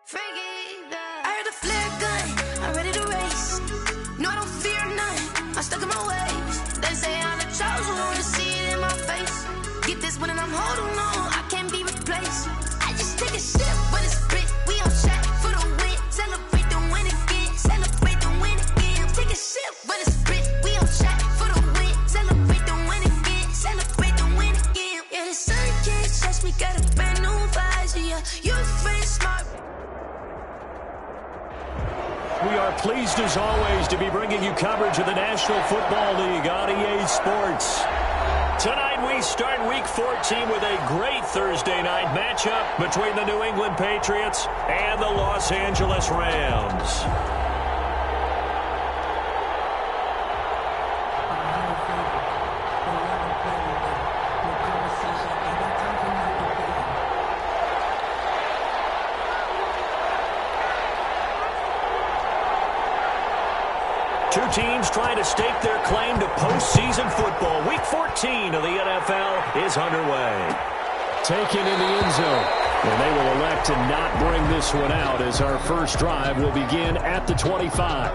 I heard the flare gun, I'm ready to race. No, I don't fear none, I'm stuck in my ways. They say I'm the chosen one, see it in my face. Get this one and I'm holding on, I can't be replaced. I just take a sip, but it's spit. We on track for the win, celebrate the win again, celebrate the win again. Take a sip, but it's spit. We on track for the win, celebrate the win again, celebrate the win again. Yeah, the sun can't touch me, got a brand new visor. Yeah, you friend smart. We are pleased as always to be bringing you coverage of the National Football League on EA Sports. Tonight we start Week 14 with a great Thursday night matchup between the New England Patriots and the Los Angeles Rams. Two teams trying to stake their claim to postseason football. Week 14 of the NFL is underway. Taken in the end zone. And they will elect to not bring this one out as our first drive will begin at the 25.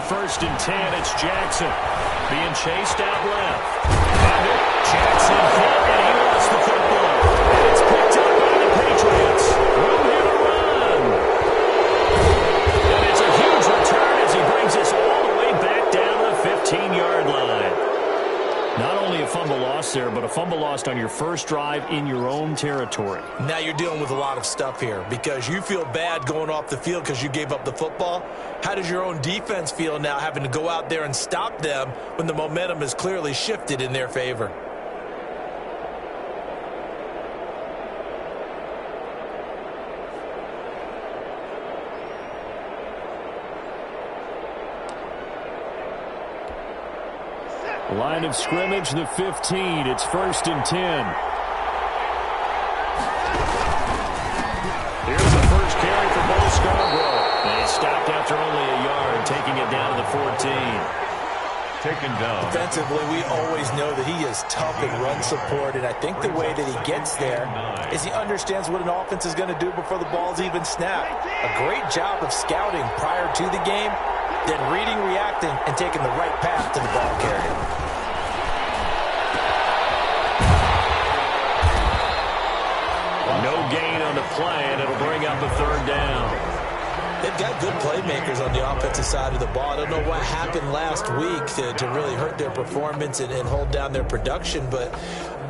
First and 10, it's Jackson. Being chased out left. Jackson hit, and he lost the football. And it's picked up by the Patriots. Room here to run. And it's a huge return as he brings us all the way back down to the 15-yard line. Not only a fumble loss there, but a fumble lost on your first drive in your own territory. Now you're dealing with a lot of stuff here because you feel bad going off the field because you gave up the football. How does your own defense feel now having to go out there and stop them when the momentum is clearly shifted in their favor? Line of scrimmage, the 15. It's first and 10. Here's the first carry for Bo Scarborough. And he stopped after only a yard, taking it down to the 14. Taken down. Defensively, we always know that he is tough in run support, and I think the way that he gets there is he understands what an offense is going to do before the ball's even snapped. A great job of scouting prior to the game, then reading, reacting, and taking the right path to the ball carrier. No gain on the play, and it'll bring up a third down. They've got good playmakers on the offensive side of the ball. I don't know what happened last week to really hurt their performance and hold down their production, but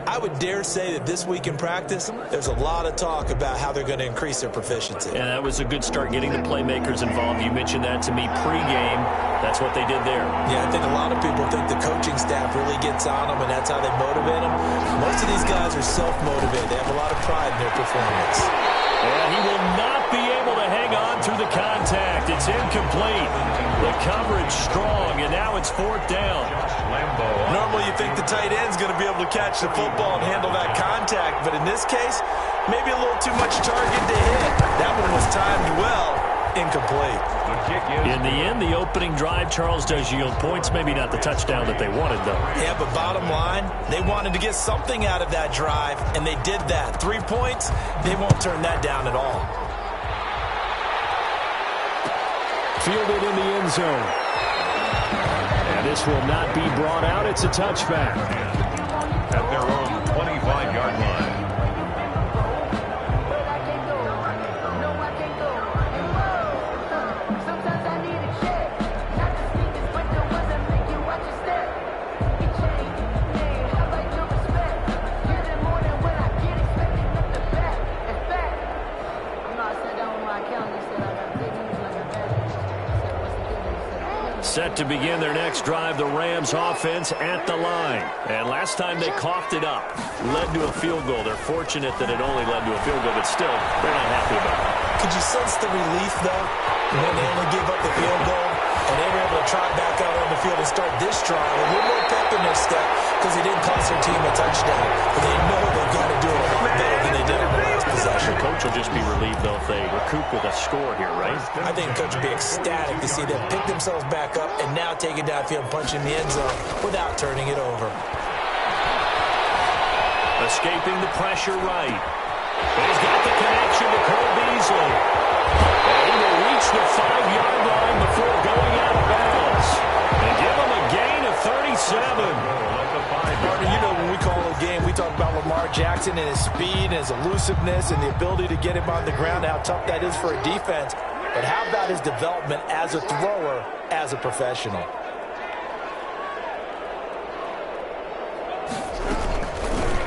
I would dare say that this week in practice, there's a lot of talk about how they're going to increase their proficiency. And that was a good start getting the playmakers involved. You mentioned that to me pregame. That's what they did there. Yeah, I think a lot of people think the coaching staff really gets on them, and that's how they motivate them. Most of these guys are self-motivated. They have a lot of pride in their performance. And he will not be able to hang on through the contact. It's incomplete. The coverage strong, and now it's fourth down. Normally you think the tight end's going to be able to catch the football and handle that contact, but in this case, maybe a little too much target to hit. That one was timed well, incomplete. In the end, the opening drive, Charles, does yield points. Maybe not the touchdown that they wanted, though. Yeah, but bottom line, they wanted to get something out of that drive, and they did that. 3 points, they won't turn that down at all. Fielded in the end zone. And this will not be brought out. It's a touchback. At their own 25-yard line. set to begin their next drive. The Rams offense at the line. And last time they coughed it up, led to a field goal. They're fortunate that it only led to a field goal, but still, they're not happy about it. Could you sense the relief, though, when they only gave up the field goal and they were able to trot back out on the field and start this drive a little more pep in their step because they didn't cost their team a touchdown. But they know they've got to do it a lot better than they did on the last possession. The coach will just be relieved, though, if they recoup with a score here, right? I think the coach will be ecstatic to see them pick themselves back up and now take it downfield and punch in the end zone without turning it over. Escaping the pressure right. He's got the connection to Cole Beasley. And he will reach the 5-yard line before going out of bounds. And give him a gain of 37. Partner, you know when we call a game, we talk about Lamar Jackson and his speed and his elusiveness and the ability to get him on the ground, how tough that is for a defense. But how about his development as a thrower, as a professional?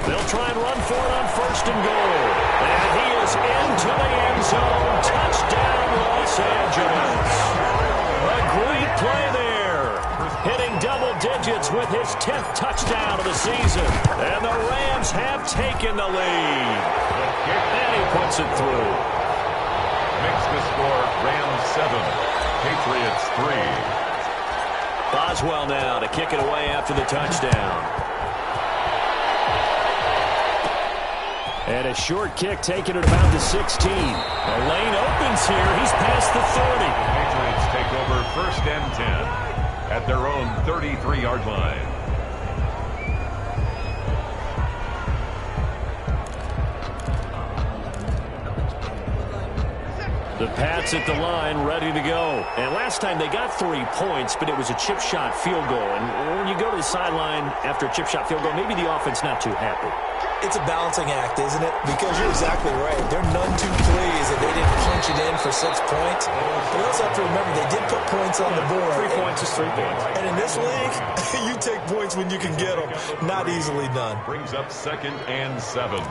They'll try and run for it on 1st and goal. And he is into the end zone. Touchdown, Los Angeles. A great play there. Hitting double digits with his 10th touchdown of the season. And the Rams have taken the lead. And he puts it through. Makes the score Rams 7, Patriots 3. Boswell now to kick it away after the touchdown. And a short kick taken at about the 16. The lane opens here. He's past the 30. Patriots take over 1st and 10 at their own 33-yard line. The Pats at the line, ready to go. And last time they got 3 points, but it was a chip shot field goal. And when you go to the sideline after a chip shot field goal, maybe the offense not too happy. It's a balancing act, isn't it? Because you're exactly right. They're none too pleased that they didn't punch it in for 6 points. But we also have to remember they did put points on the board. 3 points is 3 points. And in this league, you take points when you can get them. Not easily done. Brings up 2nd and 7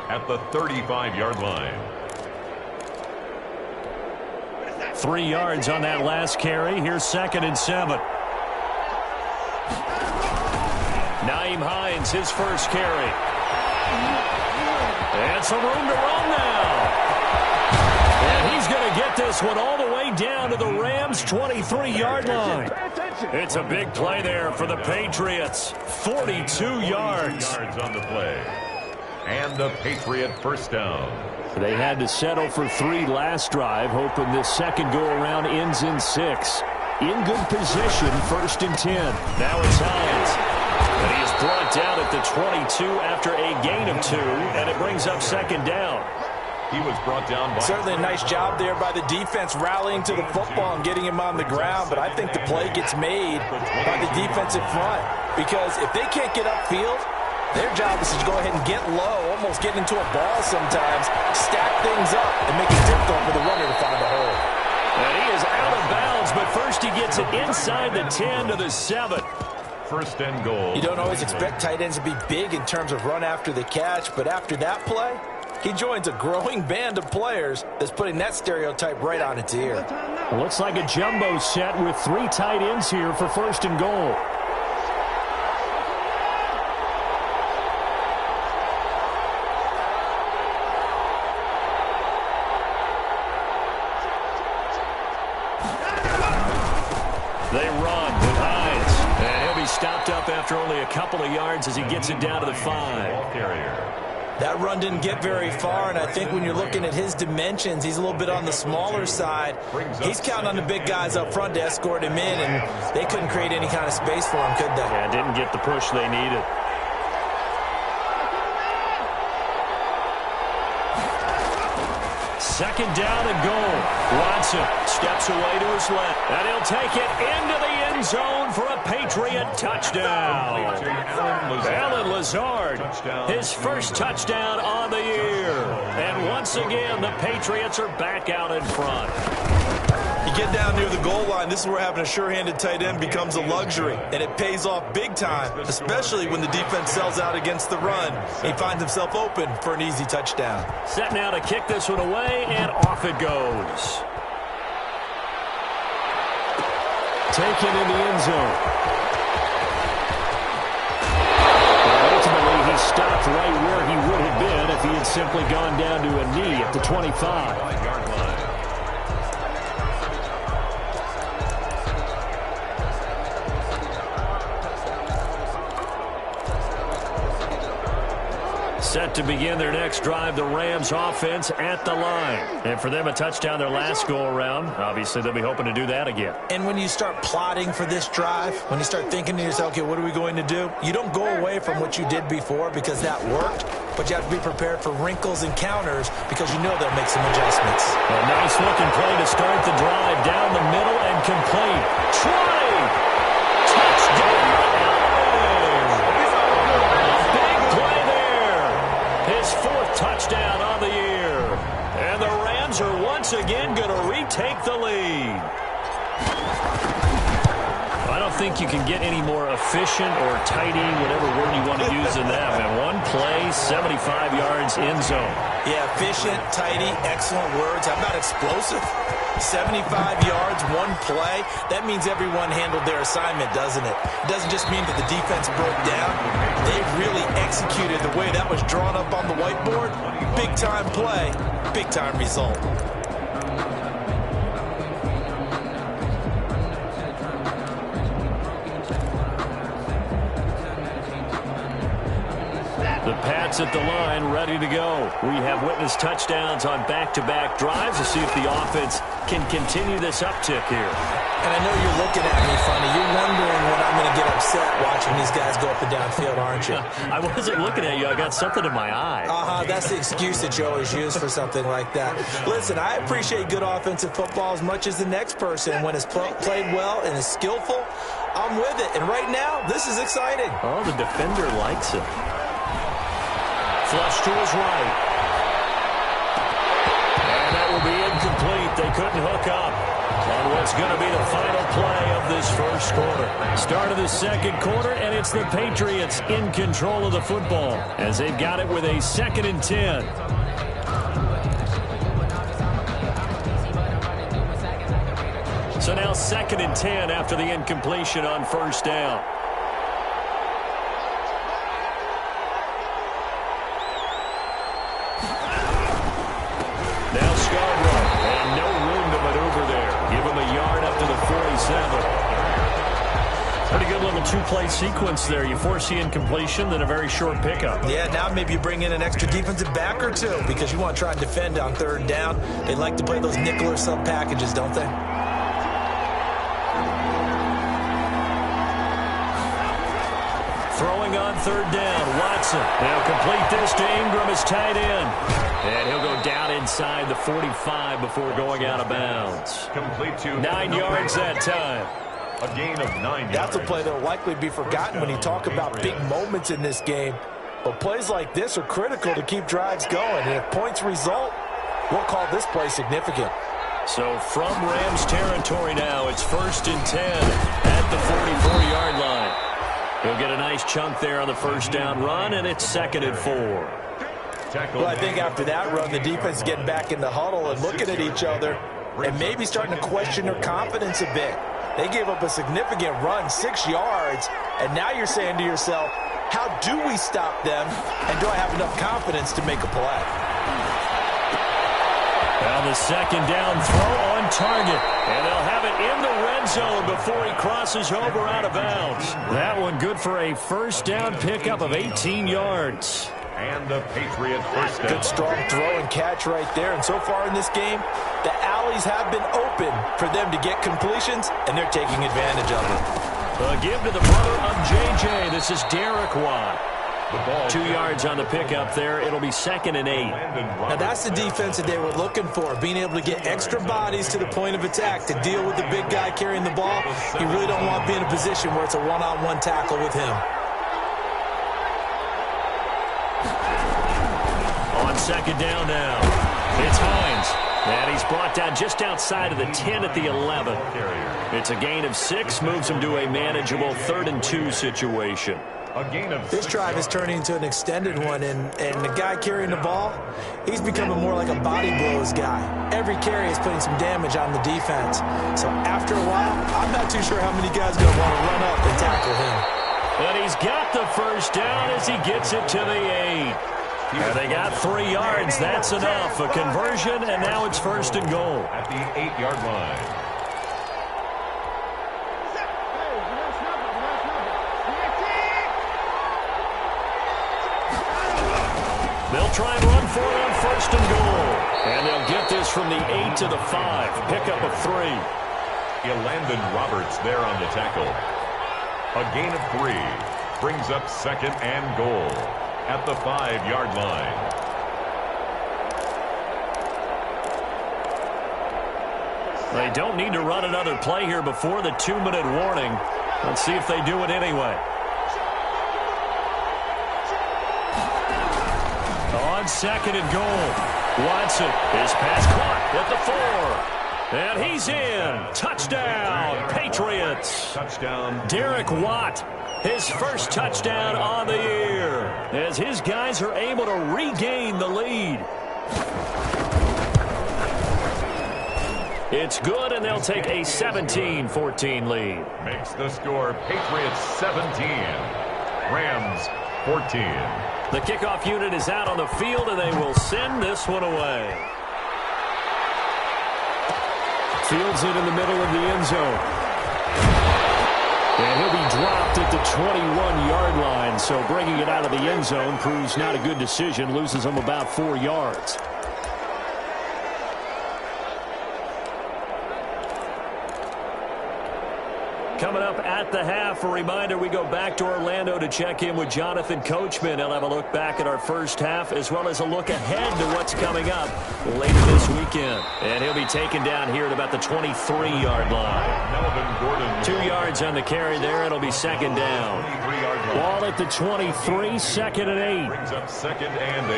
at the 35-yard line. 3 yards on that last carry. Here's 2nd and 7. Naeem Hines, his first carry. And some room to run now. And he's going to get this one all the way down to the Rams' 23-yard line. It's a big play there for the Patriots. 42 yards. On the play. And the Patriot first down. They had to settle for 3 last drive, hoping this second go-around ends in 6. In good position, 1st and 10. Now it's Hines. And he is brought down at the 22 after a gain of 2, and it brings up 2nd down. He was brought down by... Certainly a nice job there by the defense rallying to the football and getting him on the ground, but I think the play gets made by the defensive front. Because if they can't get upfield, their job is to go ahead and get low, almost get into a ball sometimes, stack things up, and make it difficult for the runner to find a hole. And he is out of bounds, but first he gets it inside the 10 to the 7. 1st and goal. You don't always expect tight ends to be big in terms of run after the catch, but after that play, he joins a growing band of players that's putting that stereotype right on its ear. It looks like a jumbo set with 3 tight ends here for 1st and goal. They run with Hines. And he'll be stopped up after only a couple of yards as he gets it down to the 5. That run didn't get very far, and I think when you're looking at his dimensions, he's a little bit on the smaller side. He's counting on the big guys up front to escort him in, and they couldn't create any kind of space for him, could they? Yeah, didn't get the push they needed. Second down and goal. Watson steps away to his left. And he'll take it into the end zone for a Patriot touchdown. Allen Lazard, his first touchdown on the year. And once again, the Patriots are back out in front. You get down near the goal line, this is where having a sure-handed tight end becomes a luxury, and it pays off big time, especially when the defense sells out against the run. He finds himself open for an easy touchdown. Set now to kick this one away, and off it goes. taken in the end zone. And ultimately, he stopped right where he would have been if he had simply gone down to a knee at the 25. Set to begin their next drive, the Rams offense at the line. And for them, a touchdown their last go-around. Obviously, they'll be hoping to do that again. And when you start plotting for this drive, when you start thinking to yourself, okay, what are we going to do? You don't go away from what you did before because that worked, but you have to be prepared for wrinkles and counters because you know they'll make some adjustments. A nice-looking play to start the drive down the middle and complete. Try! Touchdown! His fourth touchdown on the year. And the Rams are once again going to retake the lead. I don't think you can get any more efficient or tidy, whatever word you want to use in that, man. One play, 75 yards in zone. Yeah, efficient, tidy, excellent words. How about explosive? 75 yards, one play. That means everyone handled their assignment, doesn't it? It doesn't just mean that the defense broke down. They really executed the way that was drawn up on the whiteboard. Big-time play, big-time result. The Pats at the line, ready to go. We have witnessed touchdowns on back-to-back drives to see if the offense can continue this uptick here. And I know you're looking at me funny. You're wondering when I'm going to get upset watching these guys go up and down field, aren't you? I wasn't looking at you. I got something in my eye. That's the excuse that you always use for something like that. Listen, I appreciate good offensive football as much as the next person. When it's played well and is skillful, I'm with it. And right now, this is exciting. Oh, the defender likes it. Flush to his right. And that will be incomplete. They couldn't hook up on what's going to be the final play of this first quarter. Start of the second quarter, and it's the Patriots in control of the football as they've got it with a 2nd and 10. So now 2nd and 10 after the incompletion on first down. Now Scarborough, and no room to maneuver there. Give him a yard up to the 47. Pretty good little two-play sequence there. You force the incompletion, then a very short pickup. Yeah, now maybe you bring in an extra defensive back or two because you want to try and defend on 3rd down. They like to play those nickel or sub packages, don't they? Throwing on 3rd down, Watson. They'll complete this to Ingram as tight end. And he'll go down inside the 45 before going out of bounds. Complete to 9 yards that time. A gain of 9 yards. That's a play that will likely be forgotten when you talk about big moments in this game. But plays like this are critical to keep drives going. And if points result, we'll call this play significant. So from Rams territory now, it's 1st and 10 at the 44-yard line. He'll get a nice chunk there on the first down run, and it's 2nd and 4. Well, I think after that run, the defense is getting back in the huddle and looking at each other and maybe starting to question their confidence a bit. They gave up a significant run, 6 yards, and now you're saying to yourself, how do we stop them, and do I have enough confidence to make a play? Now the 2nd down throw on target, and they'll have it in the red zone before he crosses over out of bounds. That one good for a first down pickup of 18 yards. And the Patriots first down. Good strong throw and catch right there. And so far in this game, the alleys have been open for them to get completions, and they're taking advantage of it. A give to the brother of J.J. This is Derek Watt. 2 yards on the pickup there. It'll be 2nd and 8. Now that's the defense that they were looking for, being able to get extra bodies to the point of attack to deal with the big guy carrying the ball. You really don't want to be in a position where it's a one-on-one tackle with him. On 2nd down now, it's Hines. And he's brought down just outside of the 10 at the 11. It's a gain of 6, moves him to a manageable 3rd and 2 situation. This drive is turning into an extended one, and the guy carrying the ball, he's becoming more like a body blows guy. Every carry is putting some damage on the defense. So after a while, I'm not too sure how many guys are going to want to run up and tackle him. And he's got the first down as he gets it to the 8. And they got 3 yards. That's enough. A conversion, and now it's 1st and goal. At the 8-yard line. They'll try and run for it on 1st and goal. And they'll get this from the 8 to the 5. Pickup of 3. Landon Roberts there on the tackle. A gain of 3. Brings up 2nd and goal at the 5-yard line. They don't need to run another play here before the 2-minute warning. Let's see if they do it anyway. On 2nd and goal, Watson, his pass caught at the 4. And he's in. Touchdown, Patriots. Touchdown. Derek Watt, his first touchdown on the year, as his guys are able to regain the lead. It's good, and they'll take a 17-14 lead. Makes the score Patriots 17, Rams 14. The kickoff unit is out on the field, and they will send this one away. Fields it in the middle of the end zone. And he'll be dropped at the 21-yard line, so bringing it out of the end zone proves not a good decision, loses him about 4 yards. Coming up at the half, a reminder, we go back to Orlando to check in with Jonathan Coachman. He'll have a look back at our first half as well as a look ahead to what's coming up later this weekend. And he'll be taken down here at about the 23-yard line. 2 yards on the carry there. It'll be 2nd down. Ball at the 23, 2nd and 8. Brings up 2nd and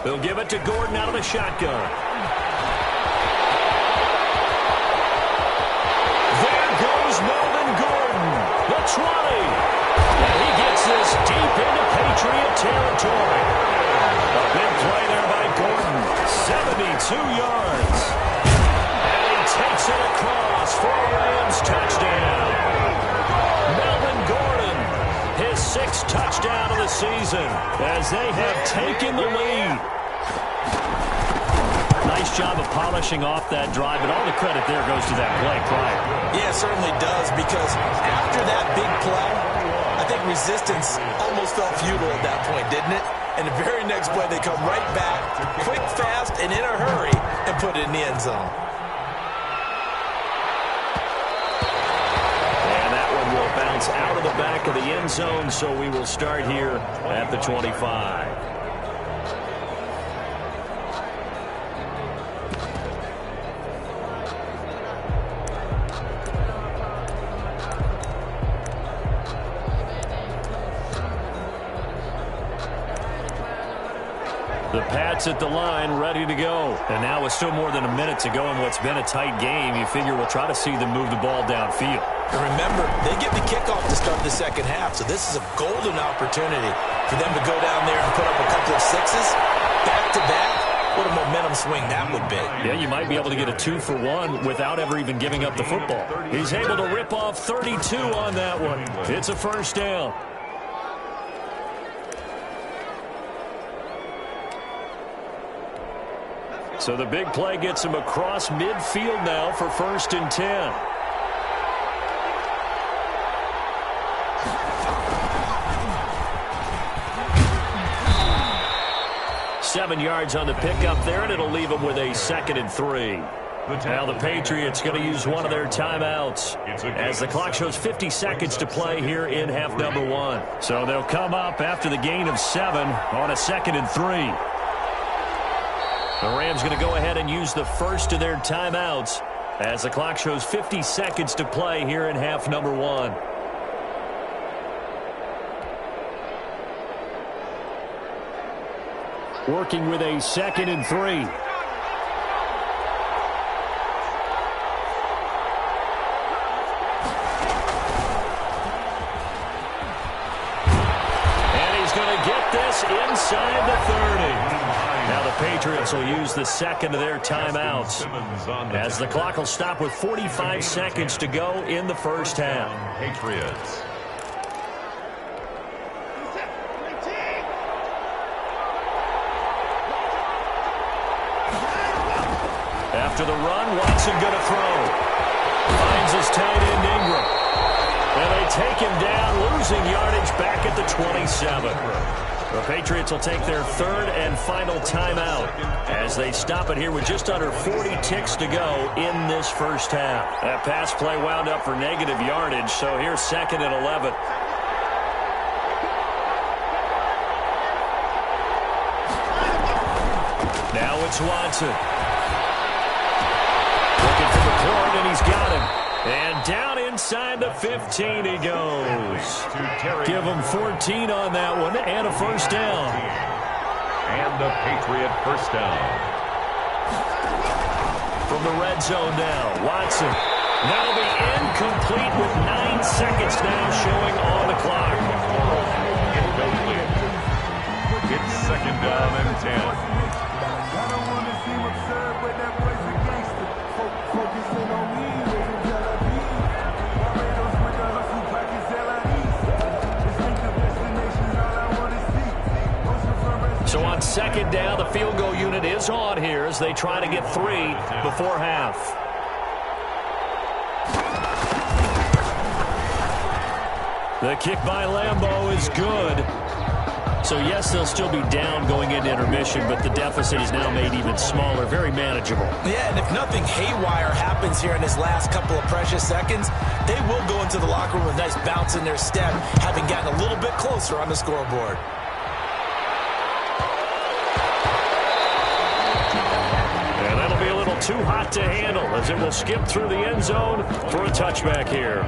8. They'll give it to Gordon out of the shotgun. Melvin Gordon, the 20. And he gets this deep into Patriot territory. A big play there by Gordon. 72 yards. And he takes it across for a Rams touchdown. Melvin Gordon, his 6th touchdown of the season as they have taken the lead. Nice job of polishing off that drive, but all the credit there goes to that play prior. Yeah, it certainly does, because after that big play, I think resistance almost felt futile at that point, didn't it? And the very next play, they come right back, quick, fast, and in a hurry, and put it in the end zone. And that one will bounce out of the back of the end zone, so we will start here at the 25. The Pats at the line, ready to go. And now with still more than a minute to go in what's been a tight game, you figure we'll try to see them move the ball downfield. And remember, they get the kickoff to start the second half, so this is a golden opportunity for them to go down there and put up a couple of 6s, back-to-back. What a momentum swing that would be. Yeah, you might be able to get a 2-for-1 without ever even giving up the football. He's able to rip off 32 on that one. It's a 1st down. So the big play gets him across midfield now for 1st and 10. Seven yards on the pickup there, and it'll leave him with a 2nd and 3. Now the Patriots going to use one of their timeouts as the clock shows 50 seconds to play here in half number 1. So they'll come up after the gain of 7 on a 2nd and 3. The Rams going to go ahead and use the first of their timeouts as the clock shows 50 seconds to play here in half number 1. working with a 2nd and 3. Inside the 30. Now the Patriots will use the second of their timeouts as the clock will stop with 45 seconds to go in the first half. Patriots. After the run, Watson going to throw. Finds his tight end Ingram. And they take him down, losing yardage back at the 27. The Patriots will take their 3rd and final timeout as they stop it here with just under 40 ticks to go in this first half. That pass play wound up for negative yardage, so here's 2nd and 11. Now it's Watson. Looking for the corner, and he's got him. And down inside the 15 he goes. Give him 14 on that one and a first down. And the Patriot first down. From the red zone now, Watson. That'll be incomplete with 9 seconds now showing on the clock. Incomplete. It's 2nd down and 10. I don't want to seem absurd, but that boy's a gangster. Focusing on me. So on 2nd down, the field goal unit is on here as they try to get 3 before half. The kick by Lambeau is good. So yes, they'll still be down going into intermission, but the deficit is now made even smaller, very manageable. Yeah, and if nothing haywire happens here in his last couple of precious seconds, they will go into the locker room with a nice bounce in their step, having gotten a little bit closer on the scoreboard. And that'll be a little too hot to handle as it will skip through the end zone for a touchback here.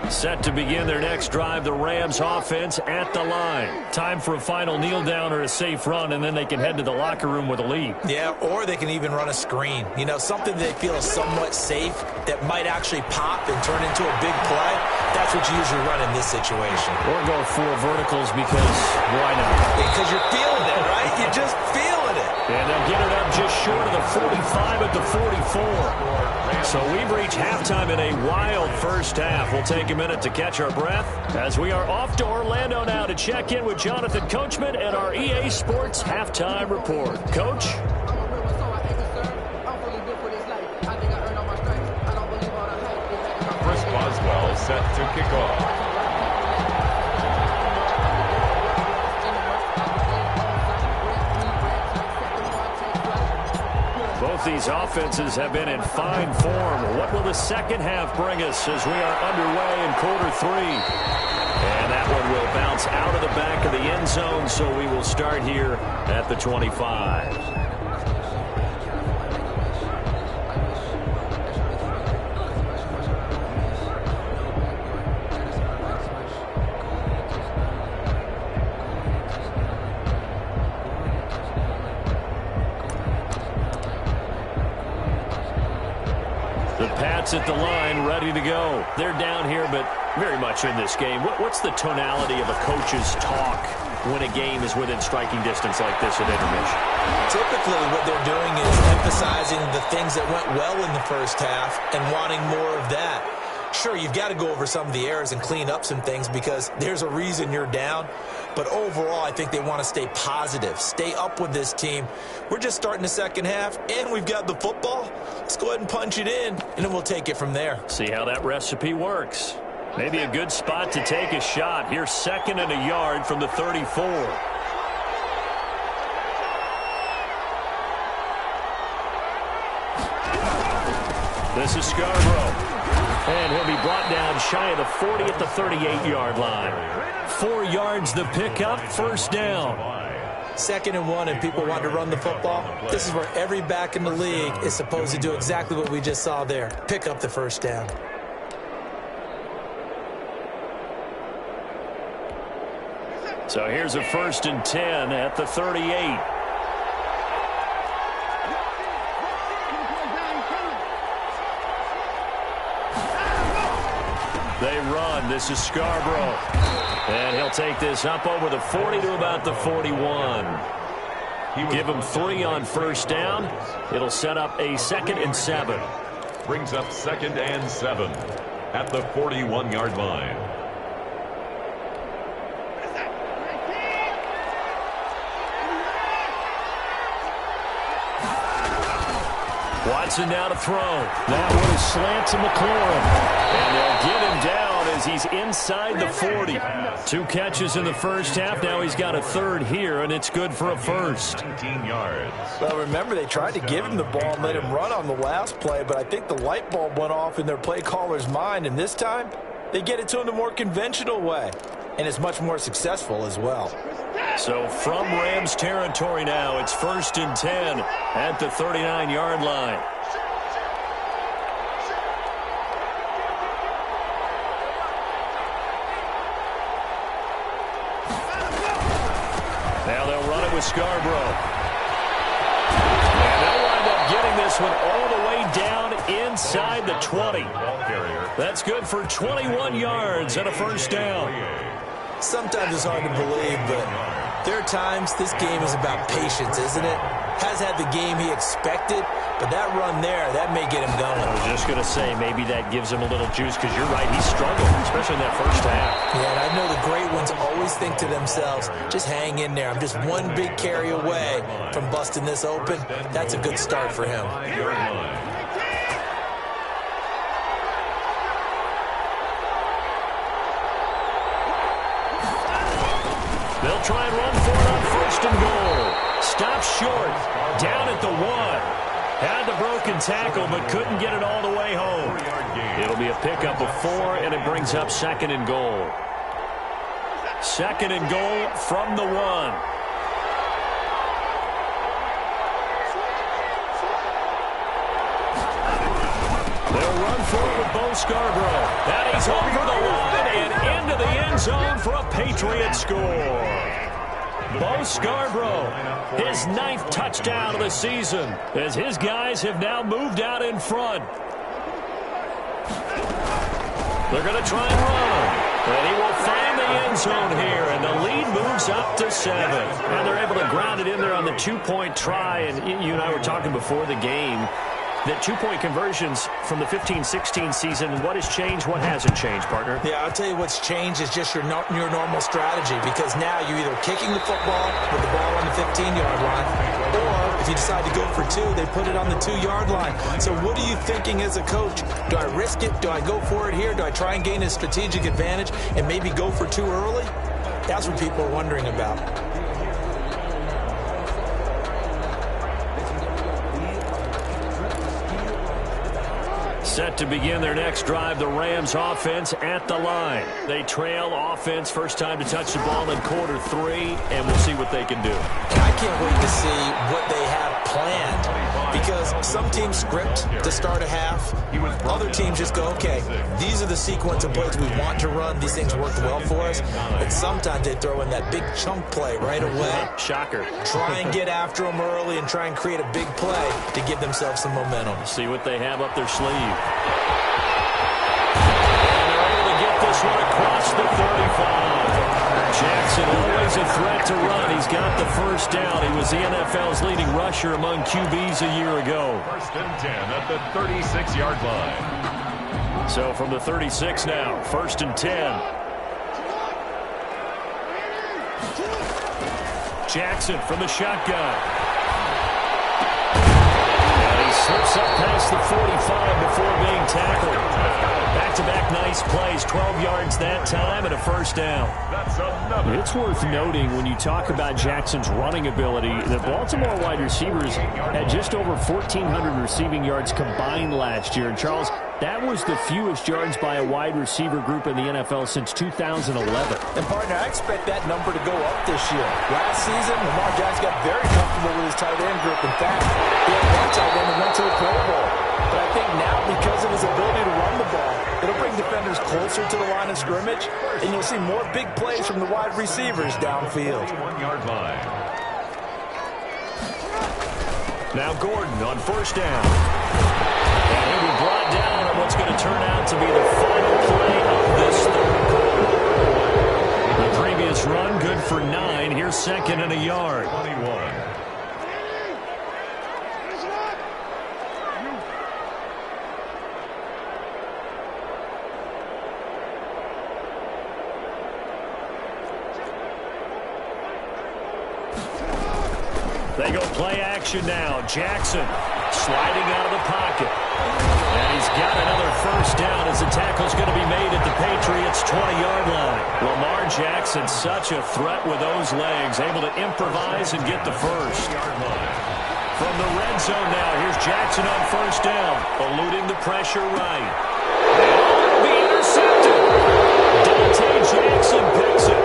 Set to begin their next drive, the Rams offense at the line. Time for a final kneel down or a safe run, and then they can head to the locker room with a lead. Yeah, or they can even run a screen. You know, something they feel is somewhat safe that might actually pop and turn into a big play. That's what you usually run in this situation. Or go 4 verticals because why not? Because you're feeling it, right? You're just feeling it. And they'll get it up just short of the 45 at the 44. So we've reached halftime in a wild first half. We'll take a minute to catch our breath as we are off to Orlando now to check in with Jonathan Coachman and our EA Sports Halftime Report. Coach? Chris Boswell set to kick off. Both these offenses have been in fine form. What will the second half bring us as we are underway in quarter 3? And that one will bounce out of the back of the end zone, so we will start here at the 25. At the line, ready to go. They're down here, but very much in this game. What's the tonality of a coach's talk when a game is within striking distance like this at intermission? Typically, what they're doing is emphasizing the things that went well in the first half and wanting more of that. Sure, you've got to go over some of the errors and clean up some things because there's a reason you're down. But overall, I think they want to stay positive, stay up with this team. We're just starting the second half, and we've got the football. Let's go ahead and punch it in, and then we'll take it from there. See how that recipe works. Maybe a good spot to take a shot. Here's 2nd and a yard from the 34. This is Scarborough. And he'll be brought down shy of the 40 at the 38-yard line. 4 yards the pickup, first down. 2nd and 1, and people want to run the football. This is where every back in the league is supposed to do exactly what we just saw there. Pick up the first down. So here's a 1st and 10 at the 38. They run. This is Scarborough. And he'll take this up over the 40 to about the 41. Give him 3 on 1st down. It'll set up a 2nd and 7. Brings up 2nd and 7 at the 41-yard line. Watson now to throw. That one is slant to McLaurin. And they'll get him down as he's inside the 40. 2 catches in the first half. Now he's got a 3rd here, and it's good for a 1st. 19 yards. Well, remember, they tried to give him the ball and let him run on the last play, but I think the light bulb went off in their play caller's mind, and this time they get it to him the more conventional way, and it's much more successful as well. So from Rams territory now, it's 1st and 10 at the 39-yard line. Now they'll run it with Scarborough. And they'll wind up getting this one all the way down inside the 20. That's good for 21 yards and a 1st down. Sometimes it's hard to believe, but there are times this game is about patience, isn't it? Has had the game he expected, but that run there, that may get him going. I was just going to say, maybe that gives him a little juice, because you're right, he struggled, especially in that first half. Yeah, and I know the great ones always think to themselves, just hang in there. I'm just one big carry away from busting this open. That's a good start for him. They'll try and run for it on 1st and goal. Stop short. Down at the 1. Had the broken tackle, but couldn't get it all the way home. It'll be a pickup of 4, and it brings up 2nd and goal. 2nd and goal from the 1. They'll run for it with Bo Scarborough. And he's over the line and into the end zone for a Patriot score. Bo Scarborough, his 9th touchdown of the season, as his guys have now moved out in front. They're going to try and run. And he will find the end zone here, and the lead moves up to 7. And they're able to ground it in there on the 2-point try. And you and I were talking before the game that 2-point conversions from the 15-16 season, what has changed, what hasn't changed, partner? Yeah, I'll tell you what's changed is just your normal strategy, because now you're either kicking the football with the ball on the 15-yard line, or if you decide to go for 2, they put it on the 2-yard line. So what are you thinking as a coach? Do I risk it? Do I go for it here? Do I try and gain a strategic advantage and maybe go for 2 early? That's what people are wondering about. Set to begin their next drive, the Rams offense at the line. They trail offense, first time to touch the ball in quarter 3, and we'll see what they can do. I can't wait to see what they have planned, because some teams script to start a half. Other teams just go, okay, these are the sequence of plays we want to run. These things work well for us. And sometimes they throw in that big chunk play right away. Shocker. Try and get after them early and try and create a big play to give themselves some momentum. See what they have up their sleeve. And they're able to get this one across the 35. Jackson always a threat to run. He's got the first down. He was the NFL's leading rusher among QBs a year ago. 1st and 10 at the 36-yard line. So from the 36 now, 1st and 10. Jackson from the shotgun. Slips up past the 45 before being tackled. Back-to-back nice plays, 12 yards that time and a first down. It's worth noting when you talk about Jackson's running ability, the Baltimore wide receivers had just over 1,400 receiving yards combined last year. And Charles, That was the fewest yards by a wide receiver group in the NFL since 2011. And, partner, I expect that number to go up this year. Last season, Lamar Jackson got very comfortable with his tight end group. In fact, he had one tight end that went to the Pro Bowl. But I think now, because of his ability to run the ball, it'll bring defenders closer to the line of scrimmage, and you'll see more big plays from the wide receivers downfield. 1-yard line. Now Gordon on first down. And he'll be brought down on what's going to turn out to be the final play of this third quarter. The previous run, good for 9. Here's second and a yard. 21. They go play action now. Jackson sliding out of the pocket. And he's got another first down as the tackle's going to be made at the Patriots' 20-yard line. Lamar Jackson, such a threat with those legs, able to improvise and get the first. From the red zone now, here's Jackson on first down, eluding the pressure right. And it'll be intercepted. Dante Jackson picks it.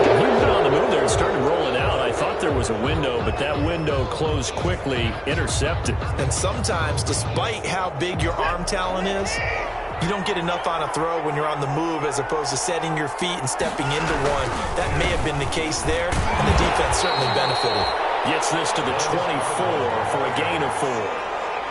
He went on the move there and started rolling out. I thought there was a window, but that window closed quickly, intercepted. And sometimes, despite how big your arm talent is, you don't get enough on a throw when you're on the move as opposed to setting your feet and stepping into one. That may have been the case there, and the defense certainly benefited. Gets this to the 24 for a gain of 4.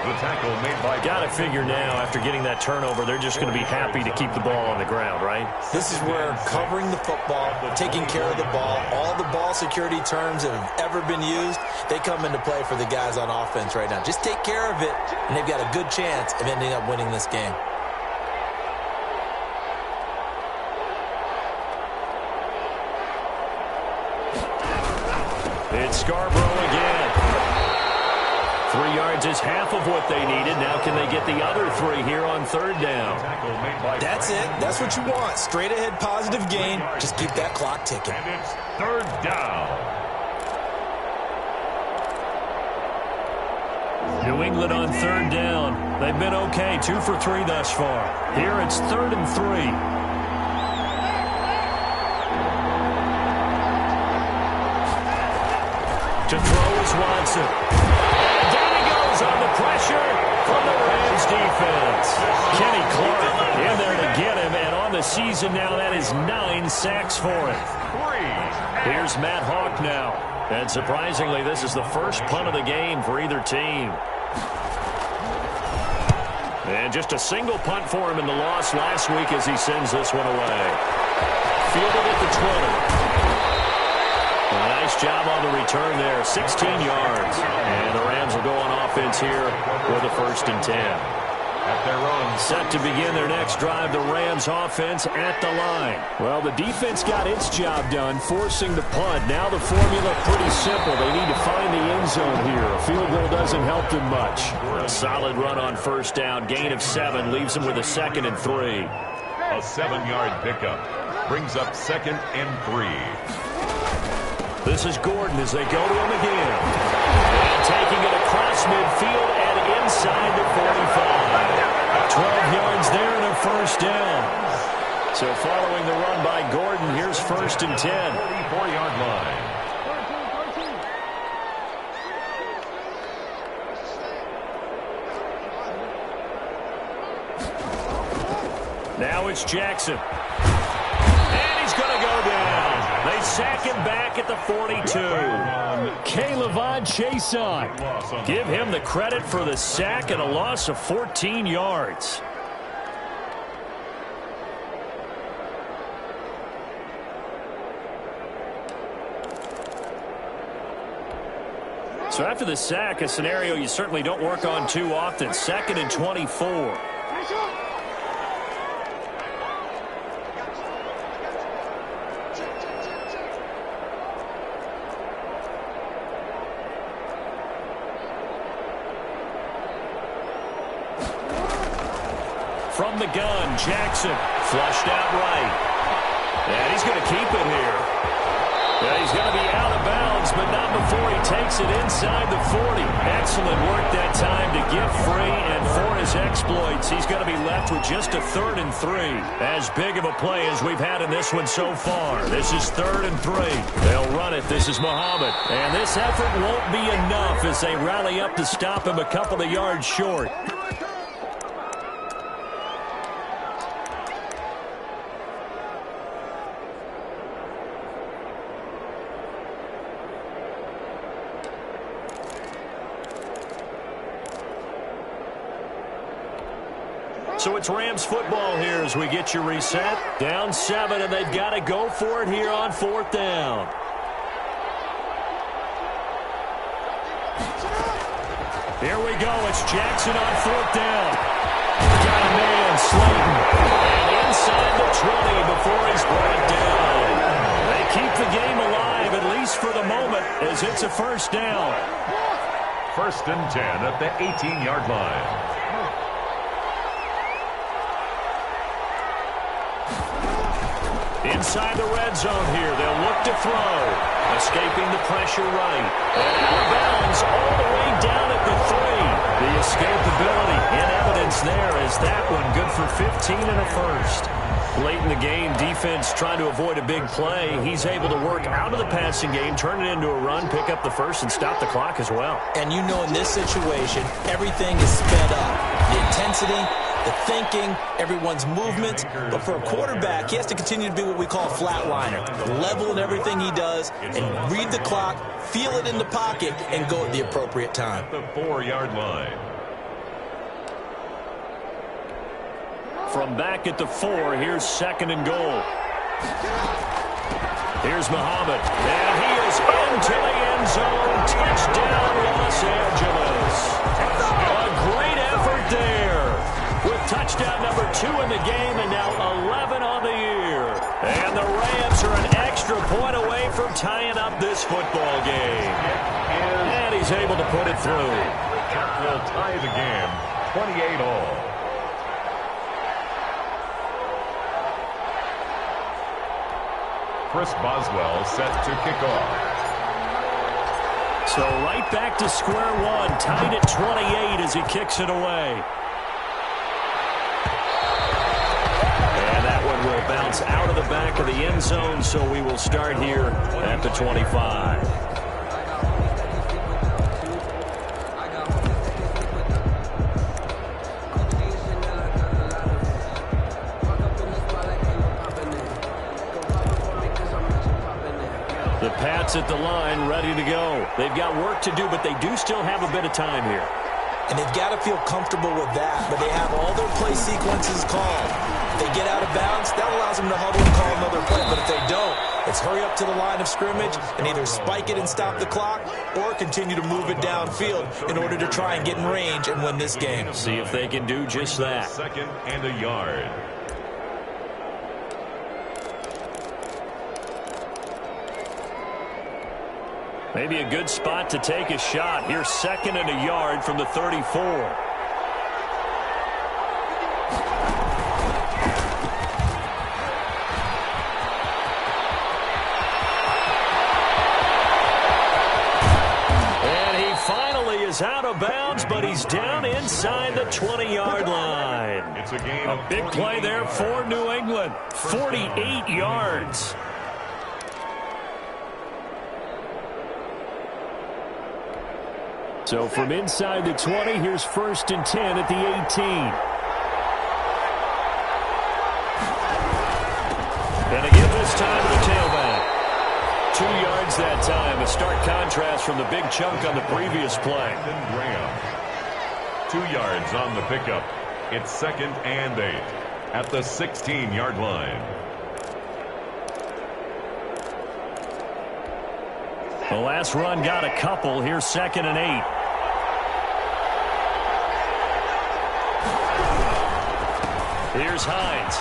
The tackle made by... Got to figure now, after getting that turnover, they're just going to be happy to keep the ball on the ground, right? This is where covering the football, taking care of the ball, all the ball security terms that have ever been used, they come into play for the guys on offense right now. Just take care of it, and they've got a good chance of ending up winning this game. It's Scarborough again. 3 yards is half of what they needed. Now can they get the other 3 here on third down? That's it. That's what you want. Straight ahead positive gain. Just keep that clock ticking. And it's third down. New England on third down. They've been okay. 2 for 3 thus far. Here it's 3rd and 3. To throw is Watson. And down he goes on the pressure from the Rams defense. Kenny Clark in there to get him, and on the season now, that is 9 sacks for him. Here's Matt Hawk now. And surprisingly, this is the first punt of the game for either team. And just a single punt for him in the loss last week as he sends this one away. Fielded at the 20. A nice job on the return there, 16 yards. And the Rams will go on offense here with a 1st and 10. At their own. Set to begin their next drive, the Rams offense at the line. Well, the defense got its job done, forcing the punt. Now the formula pretty simple. They need to find the end zone here. A field goal doesn't help them much. A solid run on first down, gain of 7, leaves them with a 2nd and 3. A 7-yard pickup brings up 2nd and 3. This is Gordon as they go to him again. And taking it across midfield and inside the 45. 12 yards there and a first down. So following the run by Gordon, here's 1st and 10. 44-yard line. Now it's Jackson. And he's going to go down. They sack him back at the 42. K'Lavon Chaisson. Give him the credit for the sack and a loss of 14 yards. So after the sack, a scenario you certainly don't work on too often. 2nd and 24. From the gun, Jackson flushed out right. And he's going to keep it here. Yeah, he's going to be out of bounds, but not before he takes it inside the 40. That's excellent work that time to get free, and for his exploits, he's going to be left with just a 3rd and 3. As big of a play as we've had in this one so far. This is 3rd and 3. They'll run it. This is Muhammad. And this effort won't be enough as they rally up to stop him a couple of yards short. So it's Rams football here as we get you reset. Down 7, and they've got to go for it here on 4th down. Here we go. It's Jackson on 4th down. Got a man, Slayton. And inside the 20 before he's brought down. They keep the game alive, at least for the moment, as it's a 1st down. 1st and 10 at the 18-yard line. Inside the red zone here, they'll look to throw. Escaping the pressure right. And out of bounds all the way down at the 3. The escapability in evidence there as that one good for 15 and a 1st. Late in the game, defense trying to avoid a big play. He's able to work out of the passing game, turn it into a run, pick up the 1st, and stop the clock as well. And you know in this situation, everything is sped up. The intensity, the thinking, everyone's movement. But for a quarterback, he has to continue to be what we call a flatliner. Level in everything he does and read the clock, feel it in the pocket, and go at the appropriate time. The 4-yard line. From back at the 4, here's 2nd and goal. Here's Muhammad. And he is into the end zone. Touchdown, Los Angeles. A great effort there. With touchdown number 2 in the game and now 11 on the year. And the Rams are an extra point away from tying up this football game. And he's able to put it through. That will tie the game, 28 all. Chris Boswell set to kick off. So right back to square one, tied at 28 as he kicks it away. And that one will bounce out of the back of the end zone, so we will start here at the 25. The Pats at the line, ready to go. They've got work to do, but they do still have a bit of time here. And they've got to feel comfortable with that, but they have all their play sequences called. If they get out of bounds, that allows them to huddle and call another play. But if they don't, it's hurry up to the line of scrimmage and either spike it and stop the clock or continue to move it downfield in order to try and get in range and win this game. See if they can do just that. 2nd and a yard. Maybe a good spot to take a shot. Here's 2nd and a yard from the 34. And he finally is out of bounds, but he's down inside the 20-yard line. It's a game. A big play there for New England. 48 yards. So from inside the 20, here's 1st and 10 at the 18. And again this time to the tailback. 2 yards that time. A stark contrast from the big chunk on the previous play. Graham. 2 yards on the pickup. It's 2nd and 8 at the 16-yard line. The last run got a couple. Here's 2nd and 8. Here's Hines.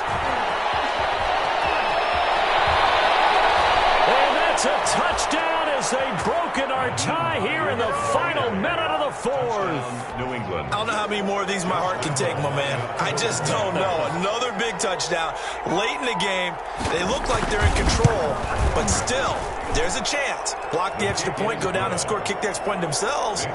And that's a touchdown as they've broken our tie here in the final minute of the fourth. New England. I don't know how many more of these my heart can take, my man. I just don't know. Another big touchdown late in the game. They look like they're in control, but still, there's a chance. Block the extra point, go down and score, kick the extra point themselves.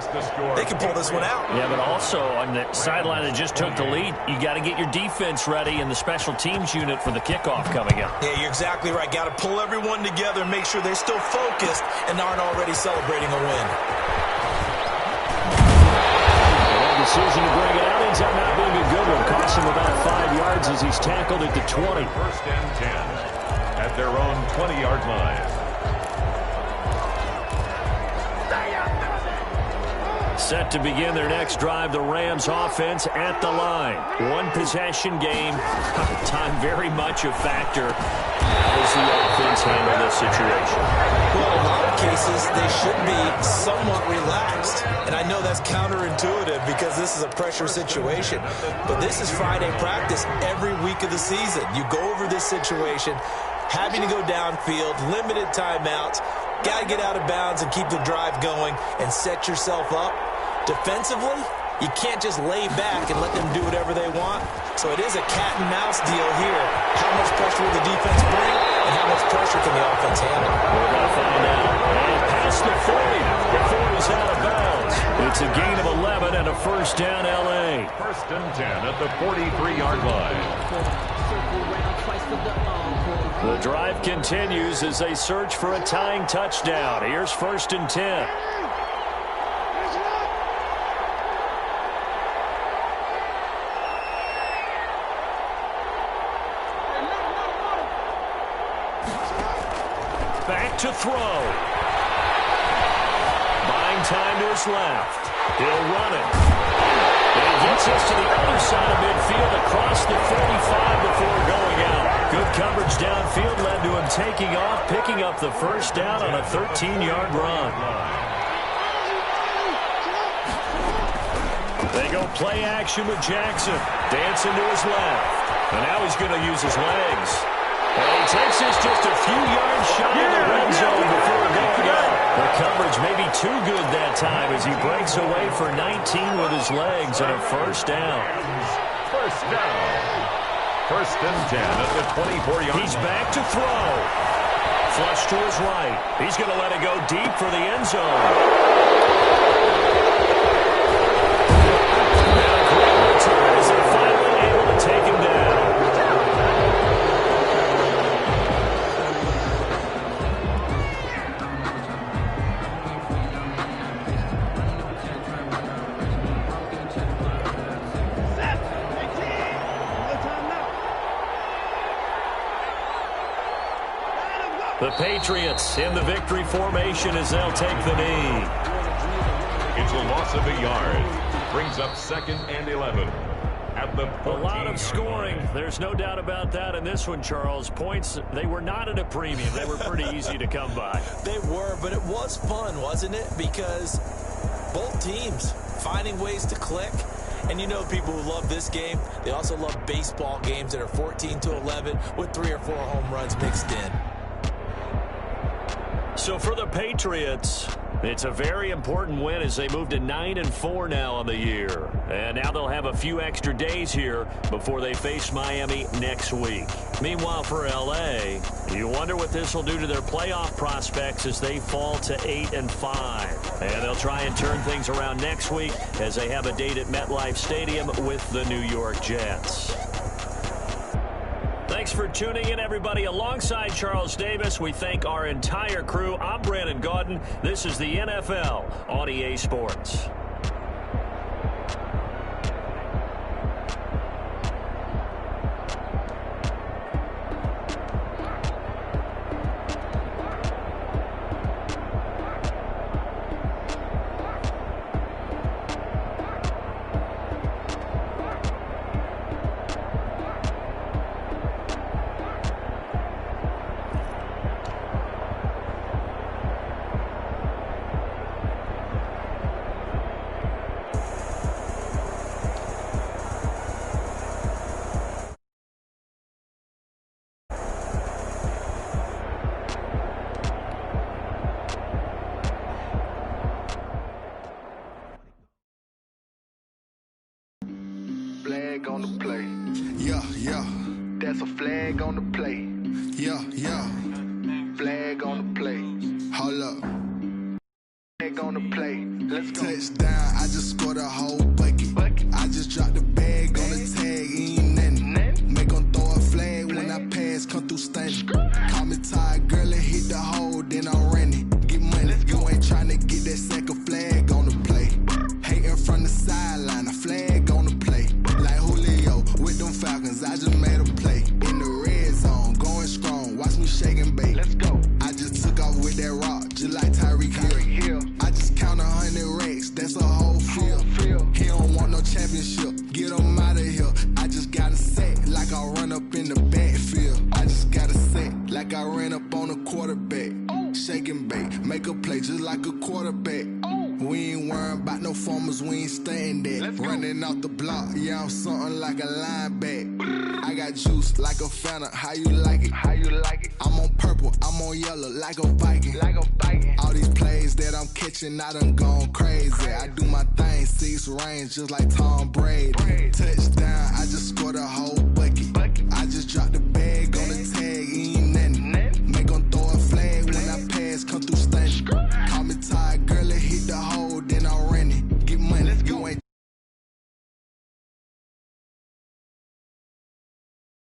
They can pull this one out. Yeah, but also on the sideline that just took the lead, you got to get your defense ready and the special teams unit for the kickoff coming up. Yeah, you're exactly right. Got to pull everyone together and make sure they're still focused and aren't already celebrating a win. The decision to bring it out ends up not being a good one. Costs him about 5 yards as he's tackled at the 20. First and 10 at their own 20-yard line. Set to begin their next drive, the Rams offense at the line. One possession game. Time very much a factor. How does the offense handle this situation? Well, in a lot of cases, they should be somewhat relaxed. And I know that's counterintuitive because this is a pressure situation. But this is Friday practice every week of the season. You go over this situation, having to go downfield, limited timeouts, got to get out of bounds and keep the drive going and set yourself up. Defensively, you can't just lay back and let them do whatever they want. So it is a cat-and-mouse deal here. How much pressure will the defense bring, and how much pressure can the offense handle? We're going to find out. And past the 40 before he's out of bounds. It's a gain of 11 and a first down, L.A. First and 10 at the 43-yard line. The drive continues as they search for a tying touchdown. Here's first and 10. Back to throw. Buying time to his left. He'll run it. And he gets us to the other side of midfield across the 45 before going out. Good coverage downfield led to him taking off, picking up the first down on a 13-yard run. They go play action with Jackson. Dancing to his left. And now he's going to use his legs. And he takes this just a few yards shy of the red zone before going out. The coverage may be too good that time as he breaks away for 19 with his legs and a first down. First down. First and 10 at the 24-yard line. He's back to throw. Flush to his right. He's going to let it go deep for the end zone. Now great return as they finally able to take him down. The Patriots in the victory formation as they'll take the knee. It's a loss of a yard. Brings up second and 11 at the 14. A lot of scoring. There's no doubt about that in this one, Charles. Points, they were not at a premium. They were pretty easy to come by. They were, but it was fun, wasn't it? Because both teams finding ways to click. And you know people who love this game, they also love baseball games that are 14-11 with 3 or 4 home runs mixed in. So for the Patriots, it's a very important win as they move to 9-4 now on the year. And now they'll have a few extra days here before they face Miami next week. Meanwhile, for L.A., you wonder what this will do to their playoff prospects as they fall to 8-5. And they'll try and turn things around next week as they have a date at MetLife Stadium with the New York Jets. Thanks for tuning in, everybody. Alongside Charles Davis, we thank our entire crew. I'm Brandon Gaudin. This is the NFL on EA Sports. flag on the play. Yeah, yeah. That's a flag on the play. Yeah, yeah. Flag on the play. Hold up. Flag on the play. Let's go. Touchdown, I just scored a whole bucket. I just dropped the bag on the tag, ain't nothing. Make them throw a flag when I pass, come through stunning. Call me tired, girl, and hit the hole, then I'm running. Get money, you ain't tryna get that second flag on the play. Hating from the sideline, a flag on the play. Like Julio with them Falcons, I just made a play. In the red zone, going strong, watch me shake and bake. Let's go. I just took off with that rock, just like Tyreek Hill. I just count 100 racks, that's a whole field. He don't want no championship, get him out of here. I just got a set, like I run up in the backfield. I just got a set, like I ran up on a quarterback. Shake and bake, make a play just like a quarterback. We ain't worrying about no formers, we ain't staying there. Running off the block, yeah, I'm something like a linebacker. I got juice like a Fanta, how you like it? How you like it? I'm on purple, I'm on yellow, like a Viking. Like a Viking. All these plays that I'm catching, I done gone crazy. I do my thing, 6 range, just like Tom Brady. Touchdown, I just scored a whole bucket. I just dropped the